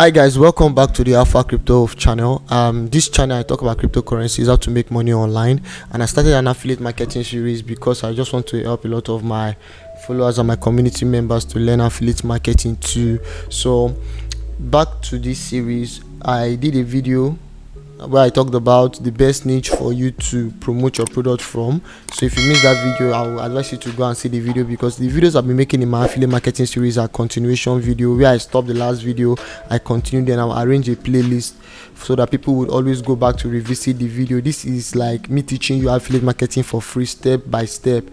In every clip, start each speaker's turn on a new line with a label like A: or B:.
A: Hi guys, welcome back to the Alpha Crypto channel. This channel I talk about cryptocurrencies, how to make money online, and I started an affiliate marketing series because I just want to help a lot of my followers and my community members to learn affiliate marketing too. So back to this series, I did a video where I talked about the best niche for you to promote your product from. So if you missed that video, I will advise you to go and see the video, because the videos I've been making in my affiliate marketing series are continuation video. Where I stopped the last video, I continued, then I'll arrange a playlist so that people would always go back to revisit the video. This is like me teaching you affiliate marketing for free, step by step.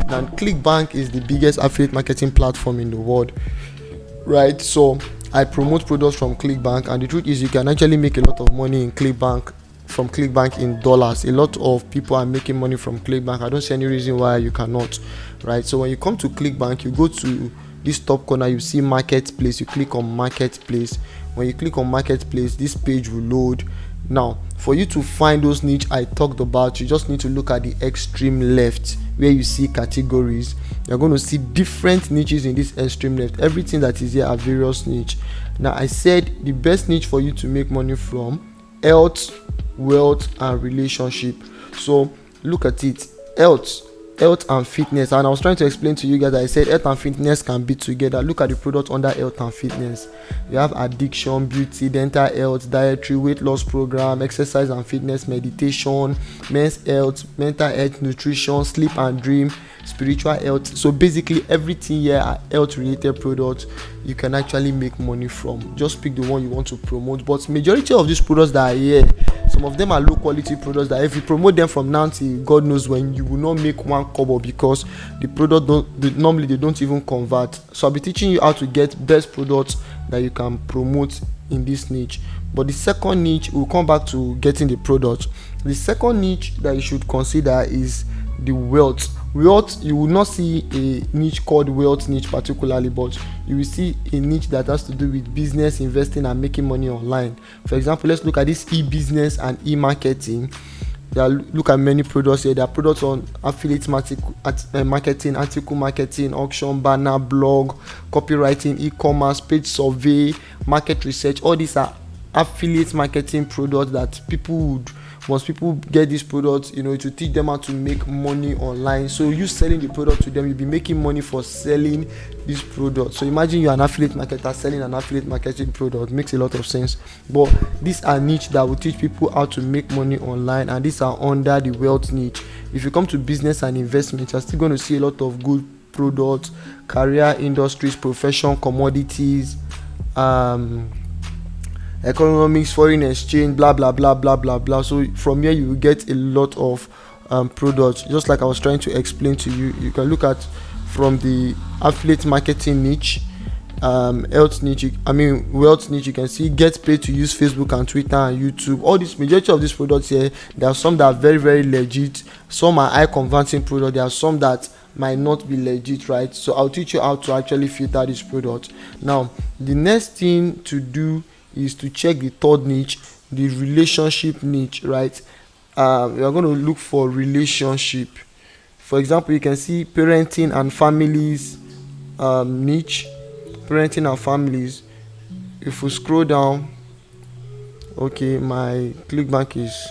A: And Clickbank is the biggest affiliate marketing platform in the world, right? So I promote products from Clickbank, and the truth is you can actually make a lot of money in Clickbank, from Clickbank, in dollars. A lot of people are making money from Clickbank. I don't see any reason why you cannot, right? So when you come to Clickbank, you go to this top corner, you see marketplace, you click on marketplace. When you click on marketplace, this page will load. Now for you to find those niche I talked about, you just need to look at the extreme left where you see categories. You're going to see different niches in this extreme left. Everything that is here are various niche. Now I said the best niche for you to make money from: health, wealth, and relationship. So look at it: health and fitness. And I was trying to explain to you guys that I said health and fitness can be together. Look at the product under health and fitness. You have addiction, beauty, dental health, dietary, weight loss program, exercise and fitness, meditation, men's health, mental health, nutrition, sleep and dream, spiritual health. So basically everything here are health related products you can actually make money from. Just pick the one you want to promote. But majority of these products that are here, some of them are low quality products that if you promote them from now till God knows when, you will not make one kobo, because the product normally they don't even convert. So I'll be teaching you how to get best products that you can promote in this niche. But the second niche, we'll come back to getting the product. The second niche that you should consider is the wealth. You will not see a niche called wealth niche particularly, but you will see a niche that has to do with business, investing, and making money online. For example, let's look at this e-business and e-marketing. Look at many products here. There are products on affiliate marketing, article marketing, auction, banner, blog, copywriting, e-commerce, page survey, market research. All these are affiliate marketing products that people would, once people get these products, it will teach them how to make money online. So you selling the product to them, you'll be making money for selling this product. So imagine you're an affiliate marketer selling an affiliate marketing product. Makes a lot of sense. But these are niche that will teach people how to make money online, and these are under the wealth niche. If you come to business and investment, you're still going to see a lot of good products: career, industries, profession, commodities, economics, foreign exchange, blah blah blah blah blah blah. So from here you will get a lot of products. Just like I was trying to explain to you, you can look at from the affiliate marketing niche, health niche, wealth niche. You can see get paid to use Facebook and Twitter and YouTube. All this, majority of these products here, there are some that are very very legit, some are high converting products, there are some that might not be legit, right? So I'll teach you how to actually filter this product. Now the next thing to do is to check the third niche, the relationship niche, right? We are going to look for relationship. For example, you can see parenting and families niche, parenting and families. If we scroll down, okay, my Clickbank is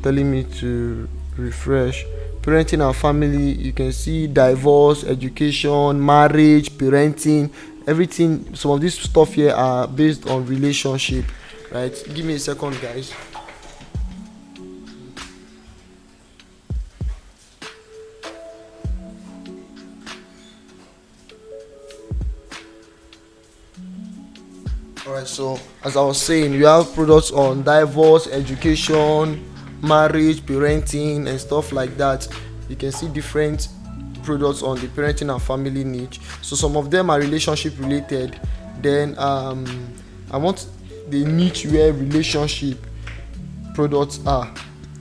A: telling me to refresh. Parenting and family, you can see divorce, education, marriage, parenting, everything. Some of this stuff here are based on relationship, right? Give me a second, guys. Alright, so as I was saying, you have products on divorce, education, marriage, parenting, and stuff like that. You can see different products on the parenting and family niche. So some of them are relationship related. Then I want the niche where relationship products are.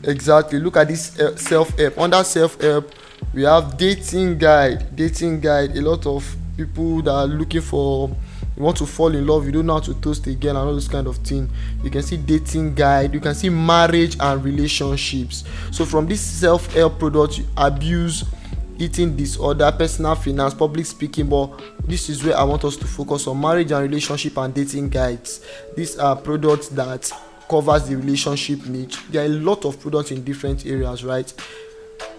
A: Exactly. Look at this self-help. Under self-help, we have dating guide. A lot of people that are looking for, you want to fall in love, you don't know how to toast again, and all this kind of thing. You can see dating guide. You can see marriage and relationships. So from this self-help product, abuse, eating disorder, personal finance, public speaking, but this is where I want us to focus on: marriage and relationship and dating guides. These are products that covers the relationship niche. There are a lot of products in different areas, right?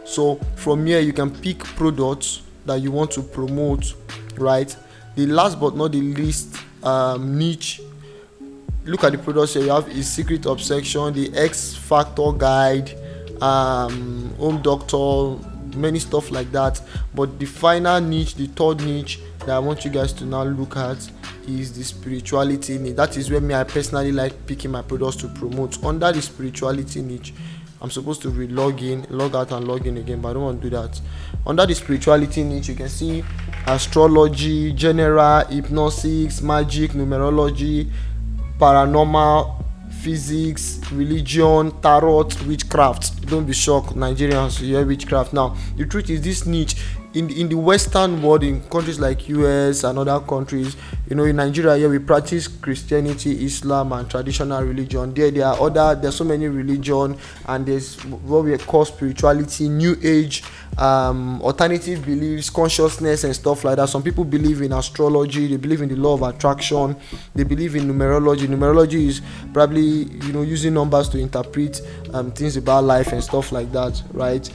A: So from here you can pick products that you want to promote, right? The last but not the least niche, look at the products here. You have a secret obsession, the X Factor guide, home doctor, many stuff like that. But the final niche, the third niche that I want you guys to now look at, is the spirituality niche. That is where I personally like picking my products to promote. Under the spirituality niche, I'm supposed to log in, log out and log in again, but I don't want to do that. Under the spirituality niche, you can see astrology, general, hypnosis, magic, numerology, paranormal, physics, religion, tarot, witchcraft. Don't be shocked, Nigerians, you hear witchcraft. Now the truth is, this niche in the Western world, in countries like US and other countries, in Nigeria here we practice Christianity, Islam and traditional religion. There's so many religion, and there's what we call spirituality, new age, alternative beliefs, consciousness and stuff like that. Some people believe in astrology, they believe in the law of attraction, they believe in numerology. Numerology is probably using numbers to interpret things about life and stuff like that, right?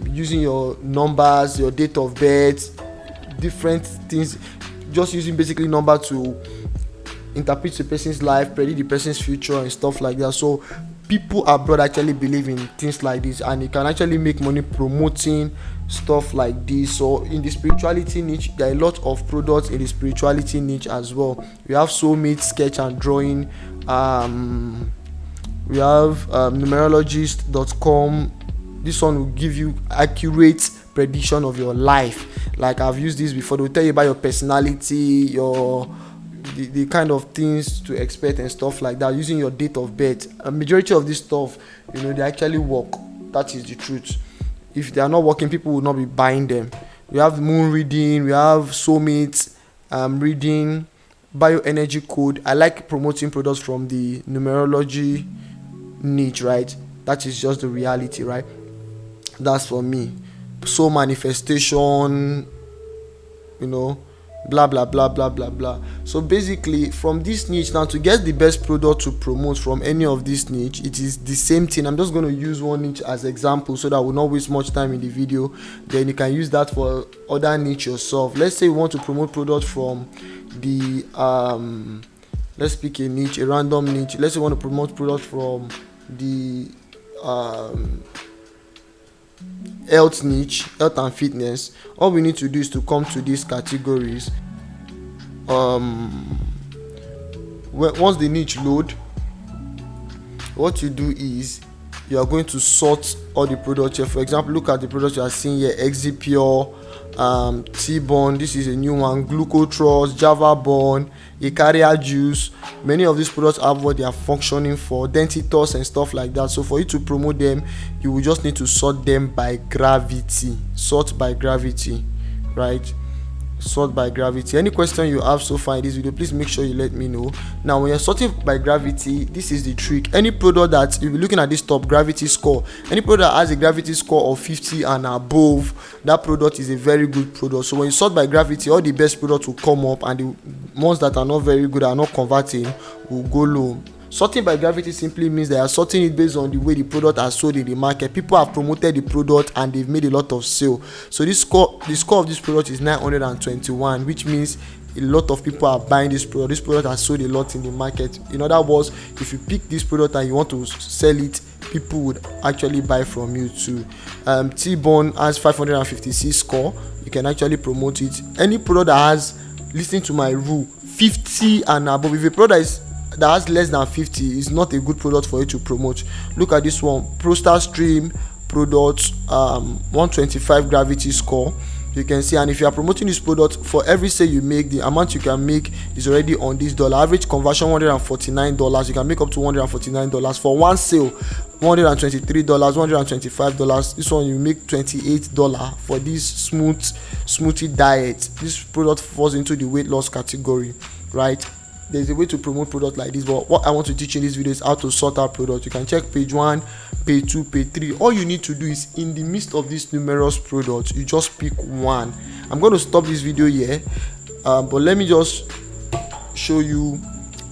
A: Using your numbers, your date of birth, different things, just using basically number to interpret the person's life, predict the person's future and stuff like that. So people abroad actually believe in things like this, and you can actually make money promoting stuff like this. So in the spirituality niche, there are a lot of products in the spirituality niche as well. We have soulmate, sketch and drawing, we have numerologist.com. This one will give you accurate prediction of your life. Like I've used this before. They'll tell you about your personality, the kind of things to expect and stuff like that, using your date of birth. A majority of this stuff, they actually work. That is the truth. If they are not working, people will not be buying them. We have moon reading, we have soulmate reading, bioenergy code. I like promoting products from the numerology niche, right? That is just the reality, right? That's for me. Soul manifestation, blah blah blah blah blah blah. So basically, from this niche, now to get the best product to promote from any of this niche, it is the same thing. I'm just going to use one niche as example so that I will not waste much time in the video. Then you can use that for other niche yourself. Let's say you want to promote product from the let's pick a niche, a random niche. Let's say you want to promote product from the health niche, health and fitness. All we need to do is to come to these categories. Once the niche load, what you do is you are going to sort all the products here. For example, look at the products you are seeing here: Exipure, T-Bone, this is a new one, Glucotrust, Java Bone, Icaria Juice. Many of these products have what they are functioning for, Dentitos and stuff like that. So for you to promote them, you will just need to sort them by gravity. Sort by gravity, right? Sort by gravity. Any question you have so far in this video, please make sure you let me know. Now when you're sorting by gravity, this is the trick. Any product that you'll be looking at, this top gravity score, any product that has a gravity score of 50 and above, that product is a very good product. So when you sort by gravity, all the best products will come up, and the ones that are not very good, are not converting, will go low. Sorting by gravity simply means they are sorting it based on the way the product has sold in the market. People have promoted the product and they've made a lot of sale. So the score of this product is 921, which means a lot of people are buying this product. This product has sold a lot in the market. In other words, if you pick this product and you want to sell it, people would actually buy from you too. T-Bone has 556 score. You can actually promote it. Any product that has, listening to my rule, 50 and above, if a product that has less than 50 is not a good product for you to promote. Look at this one, Prostar Stream product, 125 gravity score. You can see, and if you are promoting this product, for every sale you make, the amount you can make is already on this dollar. Average conversion $149. You can make up to $149 for one sale. $123, $125. This one you make $28 for this smoothie diet. This product falls into the weight loss category, right? there's a way to promote product like this, but what I want to teach in this video is how to sort out products. You can check page 1, page 2, page 3. All you need to do is, in the midst of these numerous products, you just pick one. I'm going to stop this video here, but let me just show you.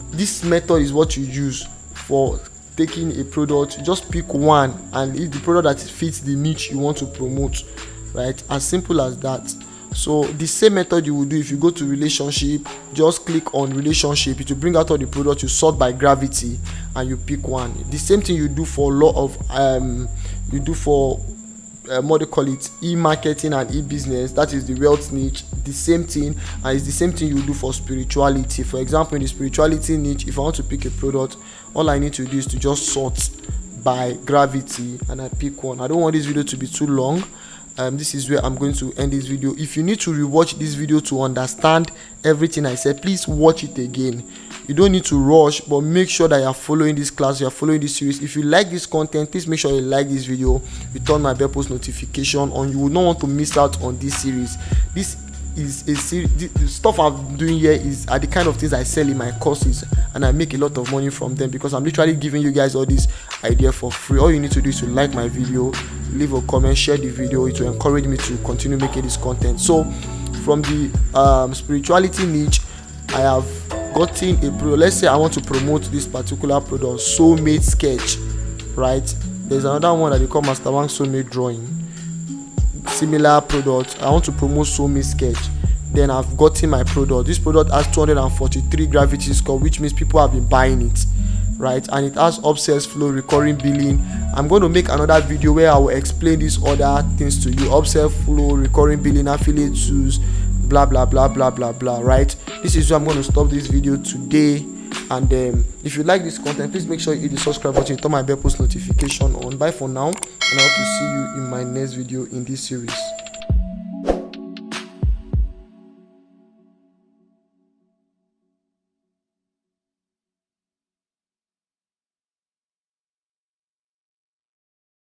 A: This method is what you use for taking a product. You just pick one, and if the product that fits the niche you want to promote, right? As simple as that. So the same method you will do if you go to relationship. Just click on relationship, it will bring out all the products, you sort by gravity and you pick one. The same thing you do for what do you call it, e-marketing and e-business, that is the wealth niche. The same thing, and it's the same thing you do for spirituality. For example, in the spirituality niche, if I want to pick a product, all I need to do is to just sort by gravity and I pick one. I don't want this video to be too long. This is where I'm going to end this video. If you need to rewatch this video to understand everything I said, please watch it again. You don't need to rush, but make sure that you are following this class, you are following this series. If you like this content, please make sure you like this video, you turn my bell post notification on. You will not want to miss out on this series. This is a series. The stuff I'm doing here are the kind of things I sell in my courses, and I make a lot of money from them because I'm literally giving you guys all this idea for free. All you need to do is to like my video, leave a comment, share the video. It will encourage me to continue making this content. So from the spirituality niche, I have gotten a product. Let's say I want to promote this particular product, soulmate sketch, right? There's another one that they call Master Wang soulmate drawing. Similar product, I want to promote soulmate sketch. Then I've gotten my product. This product has 243 gravity score, which means people have been buying it, right? And it has upsells, flow, recurring billing. I'm going to make another video where I will explain these other things to you: upsell, flow, recurring billing, affiliate tools, blah blah blah blah blah blah, right? This is where I'm going to stop this video today. And if you like this content, please make sure you hit the subscribe button, turn my bell post notification on. Bye for now, and I hope to see you in my next video in this series.